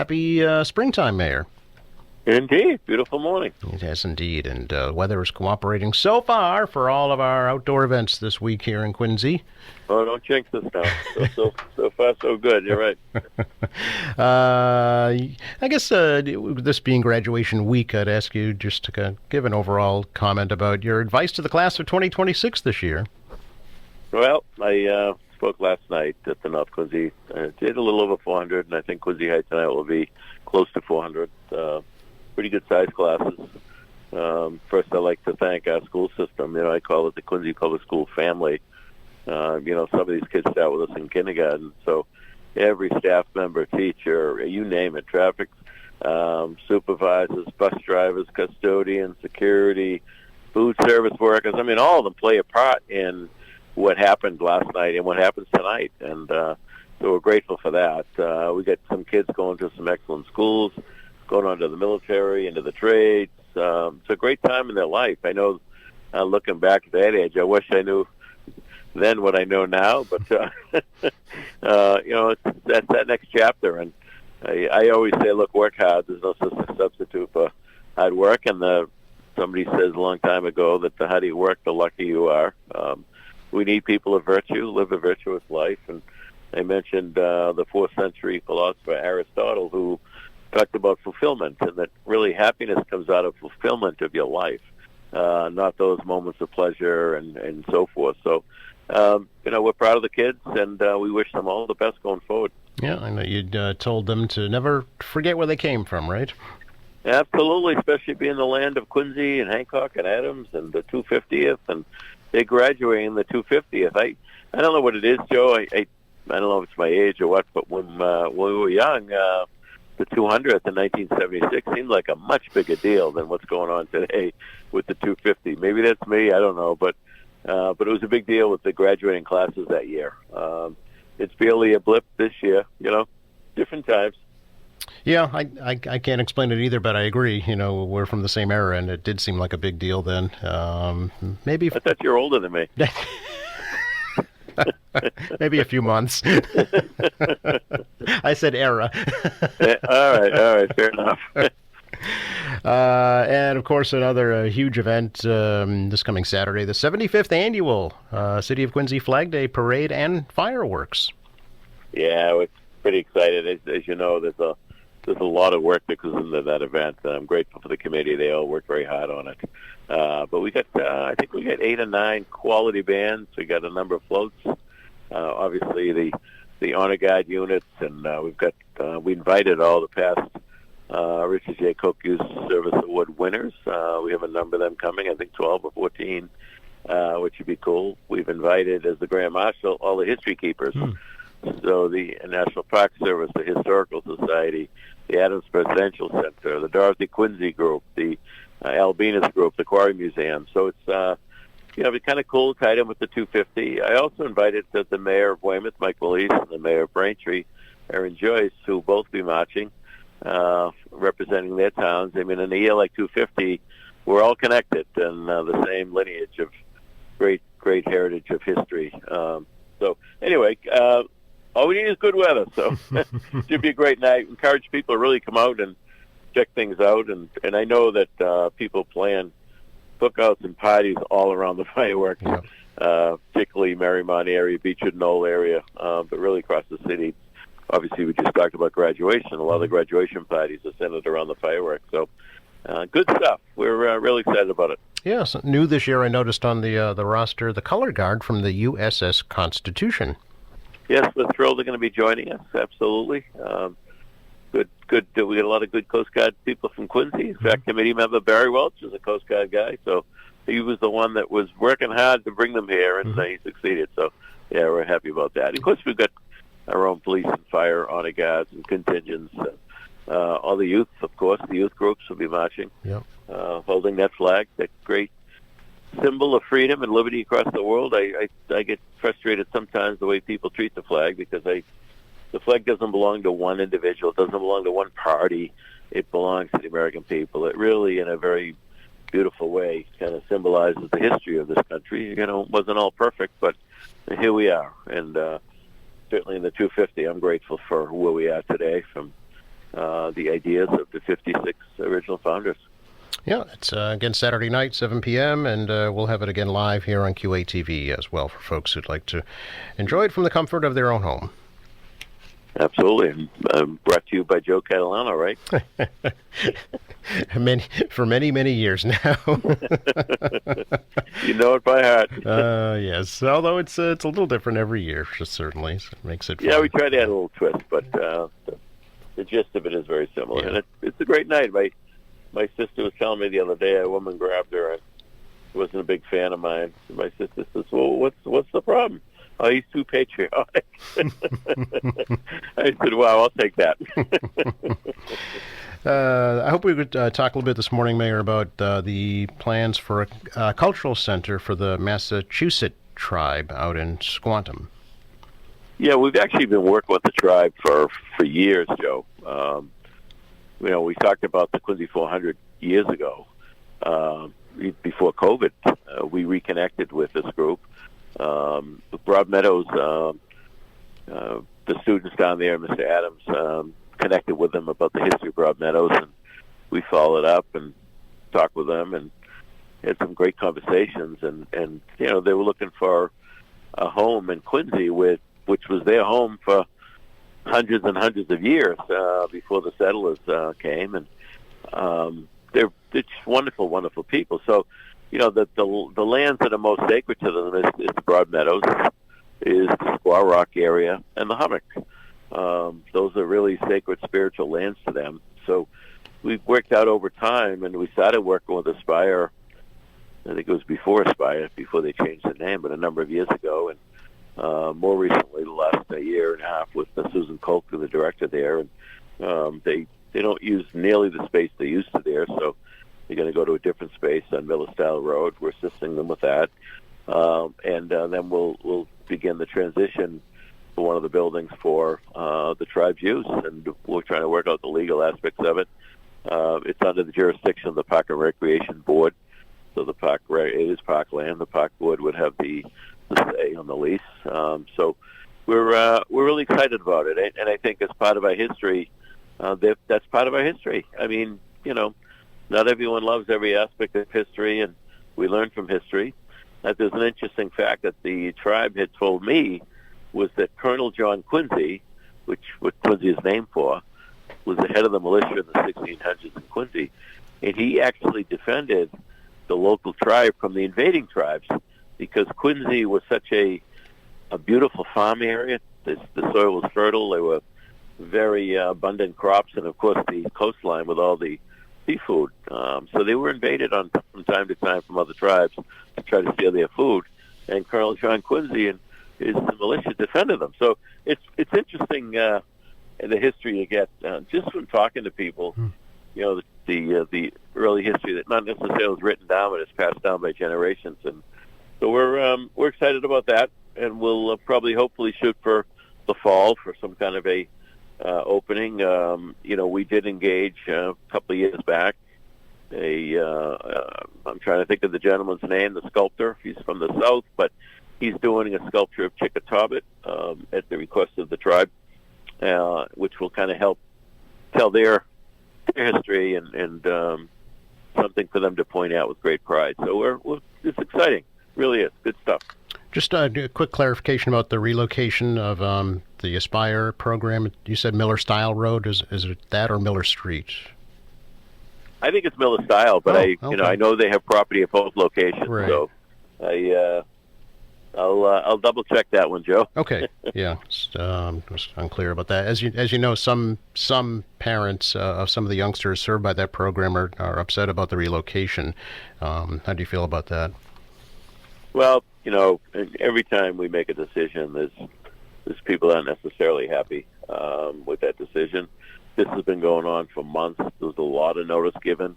Happy springtime, Mayor. Indeed. Beautiful morning. It has indeed, and weather is cooperating so far for all of our outdoor events this week here in Quincy. Oh, don't jinx us now. So far, so good. You're right. I guess this being graduation week, I'd ask you just to give an overall comment about your advice to the class of 2026 this year. Well, I spoke last night at the North Quincy. Did a little over 400, and I think Quincy High tonight will be close to 400. Pretty good sized classes. First, I'd like to thank our school system. I call it the Quincy Public School family. Some of these kids start with us in kindergarten, so every staff member, teacher, you name it, traffic supervisors, bus drivers, custodians, security, food service workers. I mean, all of them play a part in what happened last night and what happens tonight, and so we're grateful for that. We got some kids going to some excellent schools, going on to the military, into the trades. It's a great time in their life. I know, looking back at that age, I wish I knew then what I know now, but that's that next chapter. And I always say, look, work hard. There's no substitute for hard work. And somebody says a long time ago that the harder you work, the luckier you are. We need people of virtue, live a virtuous life. And I mentioned the 4th century philosopher Aristotle, who talked about fulfillment, and that really happiness comes out of fulfillment of your life, not those moments of pleasure and so forth. So, we're proud of the kids, and we wish them all the best going forward. Yeah, I know you'd told them to never forget where they came from, right? Absolutely, especially being the land of Quincy and Hancock and Adams and the 250th, and they graduating the 250th. I don't know what it is, Joe. I don't know if it's my age or what, but when we were young, the 200th in 1976 seemed like a much bigger deal than what's going on today with the 250. Maybe that's me. I don't know, but it was a big deal with the graduating classes that year. It's barely a blip this year. Different times. Yeah, I can't explain it either, but I agree. We're from the same era, and it did seem like a big deal then. Maybe I thought you're older than me. Maybe a few months. I said era. All right, fair enough. And of course, another huge event this coming Saturday, the 75th annual City of Quincy Flag Day Parade and fireworks. Yeah, we're pretty excited. As you know, there's a lot of work that goes into that event. I'm grateful for the committee; they all worked very hard on it. But we got, I think we got 8 or 9 quality bands. We got a number of floats. Obviously, the honor guard units, and we invited all the past Richard J. Koch Youth Service Award winners. We have a number of them coming. I think 12 or 14, which would be cool. We've invited, as the Grand Marshal, all the history keepers. So the National Park Service, the Historical Society, the Adams Presidential Center, the Dorothy Quincy Group, the Albinus Group, the Quarry Museum. So it's it's kind of cool, tied in with the 250. I also invited the mayor of Weymouth, Mike Willis, and the mayor of Braintree, Aaron Joyce, who will both be marching, representing their towns. I mean, in a year like 250, we're all connected and the same lineage of great heritage of history. So anyway, all we need is good weather. So it should be a great night. Encourage people to really come out and check things out. And I know that people plan cookouts and parties all around the fireworks, particularly Marymount area, Beechwood Knoll area, but really across the city. Obviously, we just talked about graduation. A lot of the graduation parties are centered around the fireworks. So good stuff. We're really excited about it. Yes, new this year, I noticed on the roster, the color guard from the USS Constitution. Yes, we're thrilled they're going to be joining us. Absolutely. Good. We get a lot of good Coast Guard people from Quincy. In fact, committee member Barry Welch is a Coast Guard guy, so he was the one that was working hard to bring them here, and he succeeded. So, yeah, we're happy about that. Of course, we've got our own police and fire honor guards and contingents. All the youth, of course, the youth groups will be marching, holding that flag, that great symbol of freedom and liberty across the world. I get frustrated sometimes the way people treat the flag, because the flag doesn't belong to one individual. It doesn't belong to one party. It belongs to the American people. It really, in a very beautiful way, kind of symbolizes the history of this country. It wasn't all perfect, but here we are. And certainly in the 250, I'm grateful for where we are today, from the ideas of the 56 original founders. Yeah, it's again Saturday night, 7 p.m., and we'll have it again live here on QATV as well for folks who'd like to enjoy it from the comfort of their own home. Absolutely. And brought to you by Joe Catalano, right? For many years now. You know it by heart. Yes, although it's a little different every year, just certainly. So it makes it fun. Yeah, we try to add a little twist, but the gist of it is very similar. Yeah. And it's a great night. My sister was telling me the other day, a woman grabbed her and wasn't a big fan of mine. And my sister says, well, what's the problem? Oh, he's too patriotic. I said, wow, I'll take that. I hope we could talk a little bit this morning, Mayor, about the plans for a cultural center for the Massachusetts tribe out in Squantum. Yeah, we've actually been working with the tribe for years, Joe. We talked about the Quincy 400 years ago. Before COVID, we reconnected with this group. Broad Meadows, the students down there, Mr. Adams, connected with them about the history of Broad Meadows, and we followed up and talked with them and had some great conversations. And they were looking for a home in Quincy, which was their home for hundreds and hundreds of years before the settlers came. And they're just wonderful, wonderful people. So, the lands that are most sacred to them is the Broad Meadows, is the Squaw Rock area, and the Hummock. Those are really sacred spiritual lands to them. So we've worked out over time, and we started working with Aspire. I think it was before Aspire, before they changed the name, but a number of years ago. And more recently, the last year and a half, with Susan Koch, the director there. And they don't use nearly the space they used to there, so they're going to go to a different space on Miller Style Road. We're assisting them with that. And then we'll begin the transition for one of the buildings for the tribe's use, and we're trying to work out the legal aspects of it. It's under the jurisdiction of the Park and Recreation Board, so it is parkland. The Park Board would have the say on the lease. So we're really excited about it, and I think as part of our history, that's part of our history. I mean, not everyone loves every aspect of history, and we learn from history. There's an interesting fact that the tribe had told me was that Colonel John Quincy, what Quincy is named for, was the head of the militia in the 1600s in Quincy, and he actually defended the local tribe from the invading tribes because Quincy was such a beautiful farm area. The soil was fertile. There were very abundant crops, and of course the coastline with all the seafood. So they were invaded from time to time from other tribes to try to steal their food, and Colonel John Quincy and his militia defended them. So it's interesting the history you get just from talking to people. The early history that not necessarily was written down, but is passed down by generations. And so we're excited about that, and we'll probably hopefully shoot for the fall for some kind of a opening. We did engage a couple of years back. I'm trying to think of the gentleman's name, the sculptor. He's from the south, but he's doing a sculpture of Chickatawbit at the request of the tribe, which will kind of help tell their history and something for them to point out with great pride. So it's exciting. Really is. Good stuff. Just a quick clarification about the relocation of the Aspire program. You said Miller Style Road. Is it that or Miller Street? I think it's Miller Style, but okay. I know they have property at both locations. Right. So I'll double check that one, Joe. Okay. Yeah. Just unclear about that. As you know, some parents of some of the youngsters served by that program are upset about the relocation. How do you feel about that? Well, every time we make a decision, there's people that aren't necessarily happy with that decision. This has been going on for months. There's a lot of notice given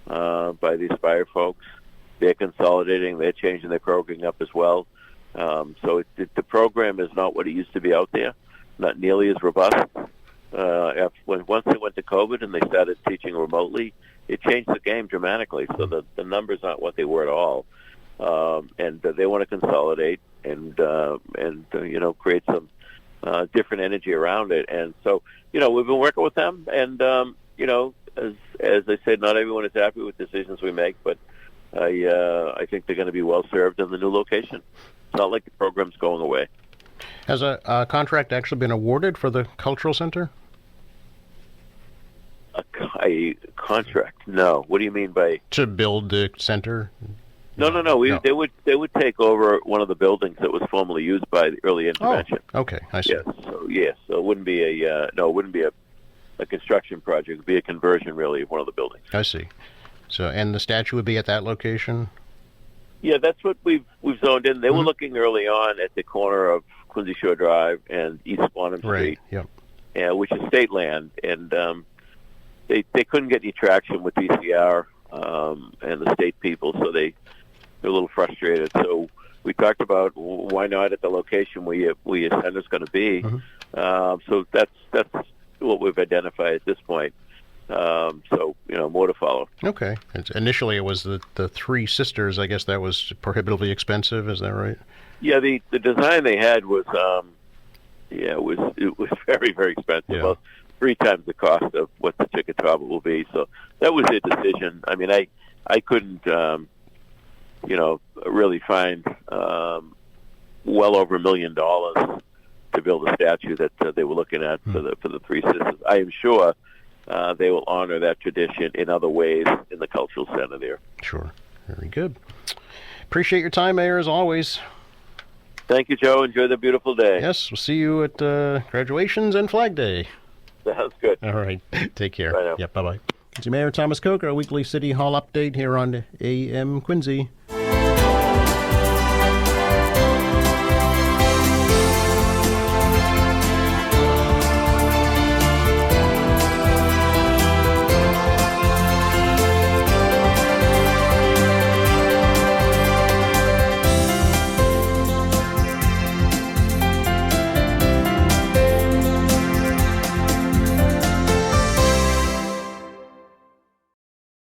by the Aspire folks. They're consolidating. They're changing their programming up as well. So the program is not what it used to be out there, not nearly as robust. Once they went to COVID and they started teaching remotely, it changed the game dramatically. So the numbers aren't what they were at all. And they want to consolidate and create some different energy around it. And so, we've been working with them, and as I said, not everyone is happy with decisions we make, but I think they're going to be well served in the new location. It's not like the program's going away. Has a contract actually been awarded for the cultural center? A contract? No. What do you mean by To build the center? No. No. They would take over one of the buildings that was formerly used by the early intervention. Oh, okay, I see. Yes. So it wouldn't be a construction project. It would be a conversion, really, of one of the buildings. I see. So, and the statue would be at that location? Yeah, that's what we've zoned in. They were looking early on at the corner of Quincy Shore Drive and East Swanham Street, which is state land, and they couldn't get any traction with DCR and the state people, so they're a little frustrated. So we talked about why not at the location where your center's going to be. So that's what we've identified at this point. So more to follow. Okay. Initially, it was the Three Sisters. I guess that was prohibitively expensive. Is that right? Yeah, the design they had was it was very, very expensive. Yeah. About 3 times the cost of what the ticket top will be. So that was their decision. I mean, I couldn't really find well over $1 million to build a statue that they were looking at for the Three Sisters. I am sure they will honor that tradition in other ways in the cultural center there. Sure. Very good. Appreciate your time, Mayor, as always. Thank you, Joe. Enjoy the beautiful day. Yes, we'll see you at graduations and Flag Day. Sounds good. All right. Take care. Bye now. Yep, bye-bye. It's Mayor Thomas Koch, our weekly City Hall update here on AM Quincy.